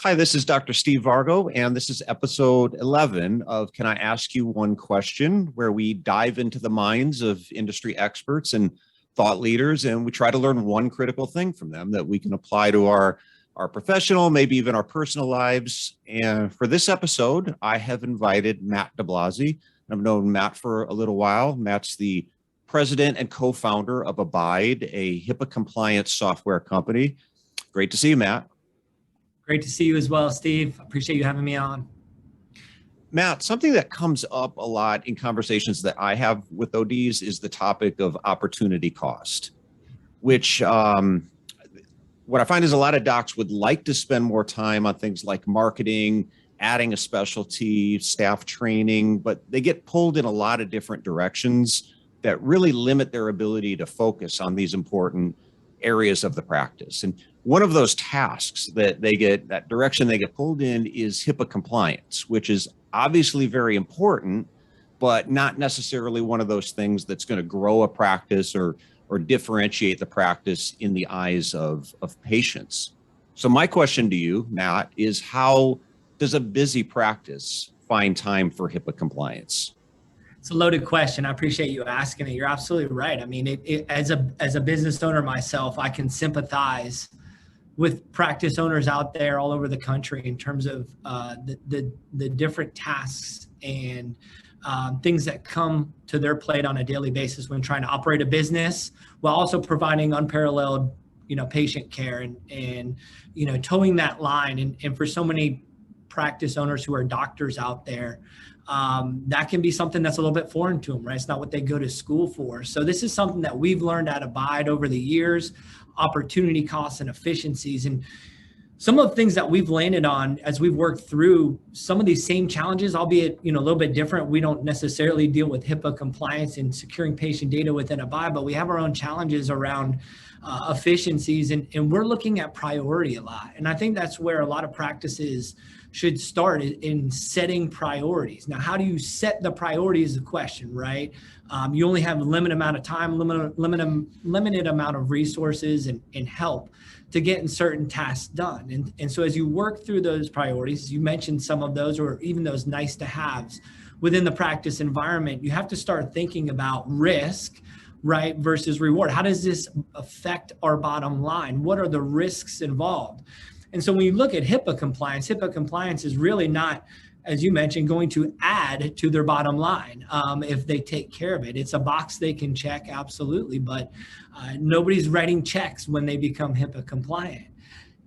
Hi, this is Dr. Steve Vargo, and this is episode 11 of Can I Ask You One Question, where we dive into the minds of industry experts and thought leaders, and we try to learn one critical thing from them that we can apply to our professional, maybe even our personal lives. And for this episode, I have invited Matt DiBlasi. I've known Matt for a little while. Matt's the president and co-founder of Abyde, a HIPAA compliance software company. Great to see you, Matt. Great to see you as well, Steve. Appreciate you having me on. Matt, something that comes up a lot in conversations that I have with ODs is the topic of opportunity cost, which what I find is a lot of docs would like to spend more time on things like marketing, adding a specialty, staff training, but they get pulled in a lot of different directions that really limit their ability to focus on these important areas of the practice. And one of those tasks that that direction they get pulled in is HIPAA compliance, which is obviously very important, but not necessarily one of those things that's going to grow a practice or differentiate the practice in the eyes of patients. So my question to you, Matt, is how does a busy practice find time for HIPAA compliance? It's a loaded question. I appreciate you asking it. You're absolutely right. I mean, as a business owner myself, I can sympathize with practice owners out there all over the country in terms of the different tasks and things that come to their plate on a daily basis when trying to operate a business while also providing unparalleled, patient care and towing that line. And for so many practice owners who are doctors out there, that can be something that's a little bit foreign to them, right? It's not what they go to school for. So this is something that we've learned at Abyde over the years, opportunity costs and efficiencies. And some of the things that we've landed on as we've worked through some of these same challenges, albeit, a little bit different. We don't necessarily deal with HIPAA compliance and securing patient data within Abyde, but we have our own challenges around efficiencies, and we're looking at priority a lot. And I think that's where a lot of practices should start in setting priorities. Now, how do you set the priorities is the question, right? You only have a limited amount of time, limited amount of resources and help to getting certain tasks done. And so as you work through those priorities, you mentioned some of those, or even those nice to haves within the practice environment, you have to start thinking about risk, right, versus reward. How does this affect our bottom line? What are the risks involved? And so when you look at HIPAA compliance is really not, as you mentioned, going to add to their bottom line if they take care of it. It's a box they can check, absolutely, but nobody's writing checks when they become HIPAA compliant.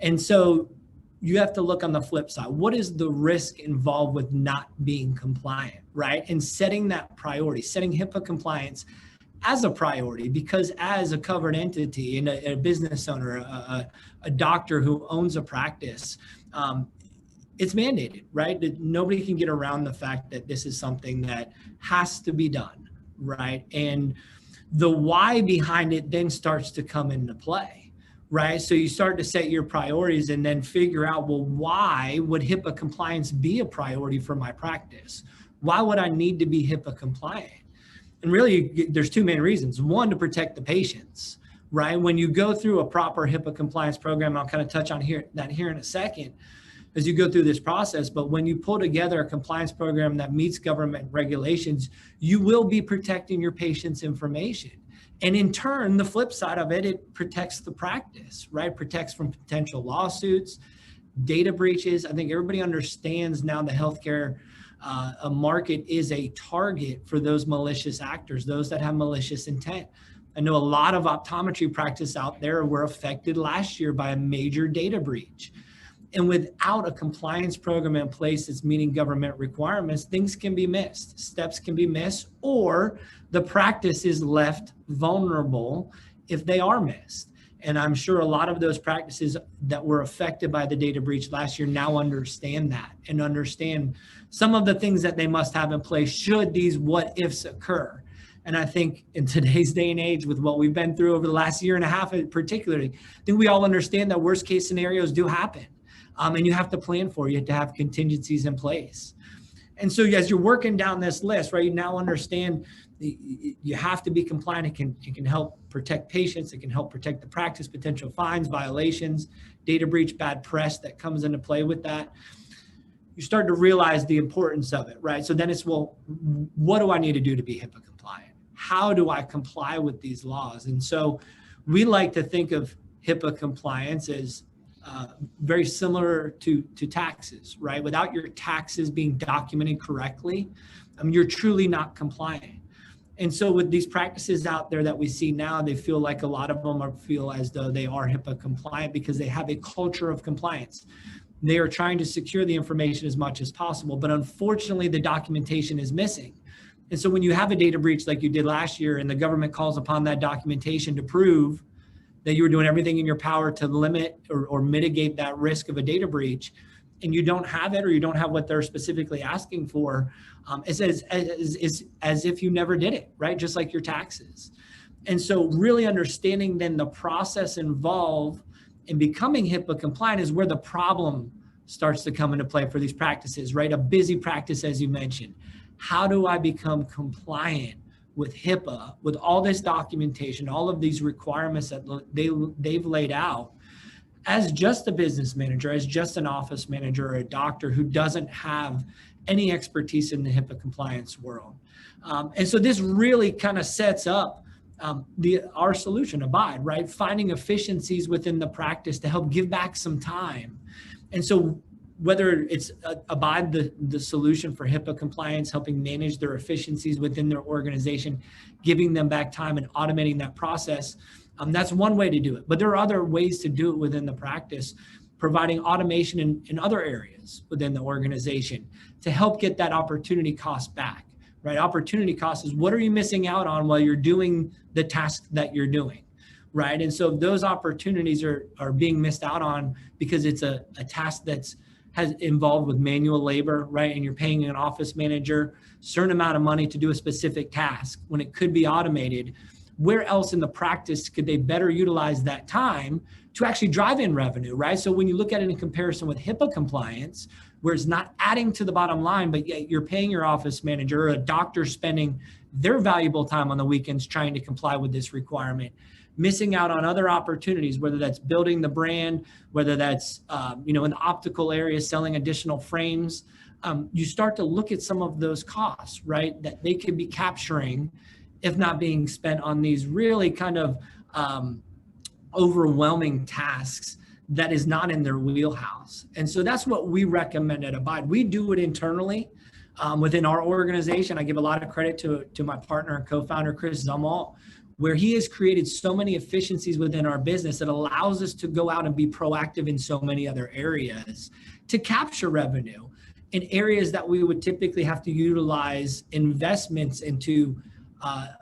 And so you have to look on the flip side. What is the risk involved with not being compliant, right? And setting that priority, setting HIPAA compliance as a priority, because as a covered entity and a business owner, a doctor who owns a practice, it's mandated, right? That nobody can get around the fact that this is something that has to be done, right? And the why behind it then starts to come into play, right? So you start to set your priorities and then figure out, well, why would HIPAA compliance be a priority for my practice? Why would I need to be HIPAA compliant? And really, there's two main reasons. One, to protect the patients, right? When you go through a proper HIPAA compliance program, I'll kind of touch on that here in a second as you go through this process. But when you pull together a compliance program that meets government regulations, you will be protecting your patient's information. And in turn, the flip side of it, it protects the practice, right? Protects from potential lawsuits, data breaches. I think everybody understands now the healthcare a market is a target for those malicious actors, those that have malicious intent. I know a lot of optometry practice out there were affected last year by a major data breach. And without a compliance program in place that's meeting government requirements, things can be missed, steps can be missed, or the practice is left vulnerable if they are missed. And I'm sure a lot of those practices that were affected by the data breach last year now understand that and understand some of the things that they must have in place should these what ifs occur. And I think in today's day and age, with what we've been through over the last year and a half, particularly, I think we all understand that worst case scenarios do happen. And you have to plan for it. You have to have contingencies in place. And so as you're working down this list, right, you now understand, You have to be compliant. It can help protect patients. It can help protect the practice, potential fines, violations, data breach, bad press that comes into play with that. You start to realize the importance of it, right? So then it's, well, what do I need to do to be HIPAA compliant? How do I comply with these laws? And so we like to think of HIPAA compliance as very similar to taxes, right? Without your taxes being documented correctly, you're truly not compliant. And so with these practices out there that we see now, they feel like a lot of them feel as though they are HIPAA compliant because they have a culture of compliance. They are trying to secure the information as much as possible, but unfortunately the documentation is missing. And so when you have a data breach like you did last year and the government calls upon that documentation to prove that you were doing everything in your power to limit or mitigate that risk of a data breach, and you don't have it, or you don't have what they're specifically asking for, it's as if you never did it, right? Just like your taxes. And so really understanding then the process involved in becoming HIPAA compliant is where the problem starts to come into play for these practices, right? A busy practice, as you mentioned. How do I become compliant with HIPAA, with all this documentation, all of these requirements that they've laid out, as just a business manager, as just an office manager or a doctor who doesn't have any expertise in the HIPAA compliance world? And so this really kind of sets up our solution, Abyde, right? Finding efficiencies within the practice to help give back some time. And so whether it's Abyde, the solution for HIPAA compliance, helping manage their efficiencies within their organization, giving them back time and automating that process, that's one way to do it. But there are other ways to do it within the practice, providing automation in other areas within the organization to help get that opportunity cost back, right? Opportunity cost is what are you missing out on while you're doing the task that you're doing, right? And so those opportunities are being missed out on because it's a task has involved with manual labor, right? And you're paying an office manager a certain amount of money to do a specific task when it could be automated. Where else in the practice could they better utilize that time to actually drive in revenue, right? So when you look at it in comparison with HIPAA compliance, where it's not adding to the bottom line, but yet you're paying your office manager or a doctor spending their valuable time on the weekends trying to comply with this requirement, missing out on other opportunities, whether that's building the brand, whether that's in the optical area, selling additional frames. You start to look at some of those costs, right, that they could be capturing if not being spent on these really kind of overwhelming tasks that is not in their wheelhouse. And so that's what we recommend at Abyde. We do it internally within our organization. I give a lot of credit to my partner and co-founder, Chris Zumwalt, where he has created so many efficiencies within our business that allows us to go out and be proactive in so many other areas to capture revenue in areas that we would typically have to utilize investments into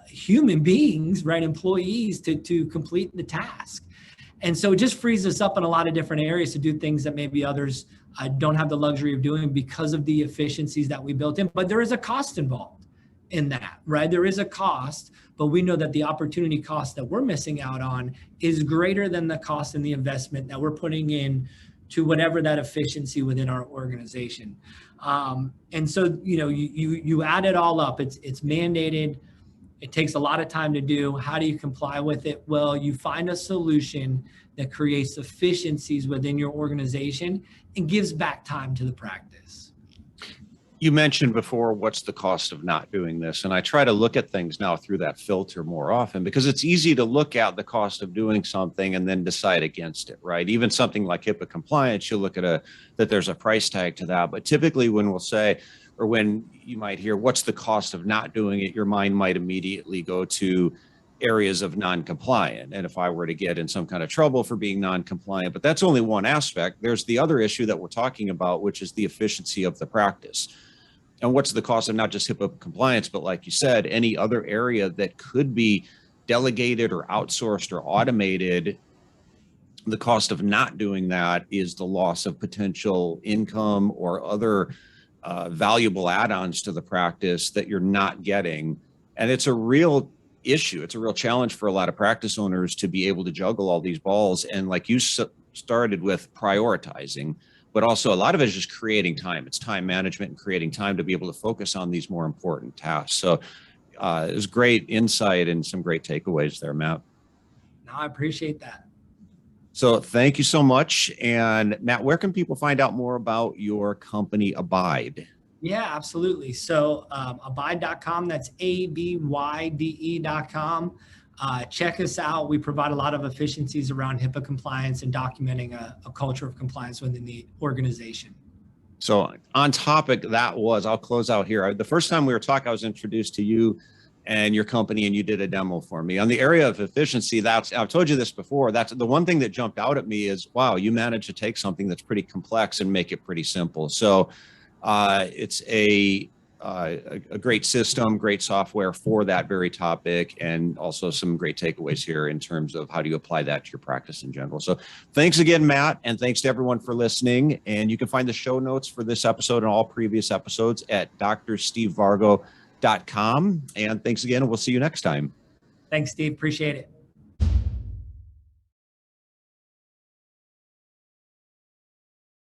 human beings, right, employees to complete the task. And so it just frees us up in a lot of different areas to do things that maybe others don't have the luxury of doing because of the efficiencies that we built in. But there is a cost involved in that, right? There is a cost, but we know that the opportunity cost that we're missing out on is greater than the cost and the investment that we're putting in to whatever that efficiency within our organization. And so, you add it all up, it's mandated. It takes a lot of time to do. How do you comply with it? Well, you find a solution that creates efficiencies within your organization and gives back time to the practice. You mentioned before, what's the cost of not doing this? And I try to look at things now through that filter more often because it's easy to look at the cost of doing something and then decide against it, right? Even something like HIPAA compliance, you'll look at that there's a price tag to that. But typically when we'll say, or when you might hear, what's the cost of not doing it? Your mind might immediately go to areas of non-compliant. And if I were to get in some kind of trouble for being non-compliant, but that's only one aspect. There's the other issue that we're talking about, which is the efficiency of the practice. And what's the cost of not just HIPAA compliance, but like you said, any other area that could be delegated or outsourced or automated. The cost of not doing that is the loss of potential income or other valuable add-ons to the practice that you're not getting. And it's a real issue. It's a real challenge for a lot of practice owners to be able to juggle all these balls. And like you started with, prioritizing, but also a lot of it is just creating time. It's time management and creating time to be able to focus on these more important tasks. So it was great insight and some great takeaways there, Matt. No, I appreciate that. So thank you so much. And Matt, where can people find out more about your company, Abyde? Yeah, absolutely. So Abyde.com, that's ABYDE.com. Check us out. We provide a lot of efficiencies around HIPAA compliance and documenting a culture of compliance within the organization. So on topic, I'll close out here. The first time we were talking, I was introduced to you and your company, and you did a demo for me on the area of efficiency. I've told you this before. That's the one thing that jumped out at me is, wow, you managed to take something that's pretty complex and make it pretty simple. So it's a great system, great software for that very topic, and also some great takeaways here in terms of how do you apply that to your practice in general. So thanks again, Matt, and thanks to everyone for listening. And you can find the show notes for this episode and all previous episodes at drstevevargo.com. And thanks again, and we'll see you next time. Thanks, Steve. Appreciate it.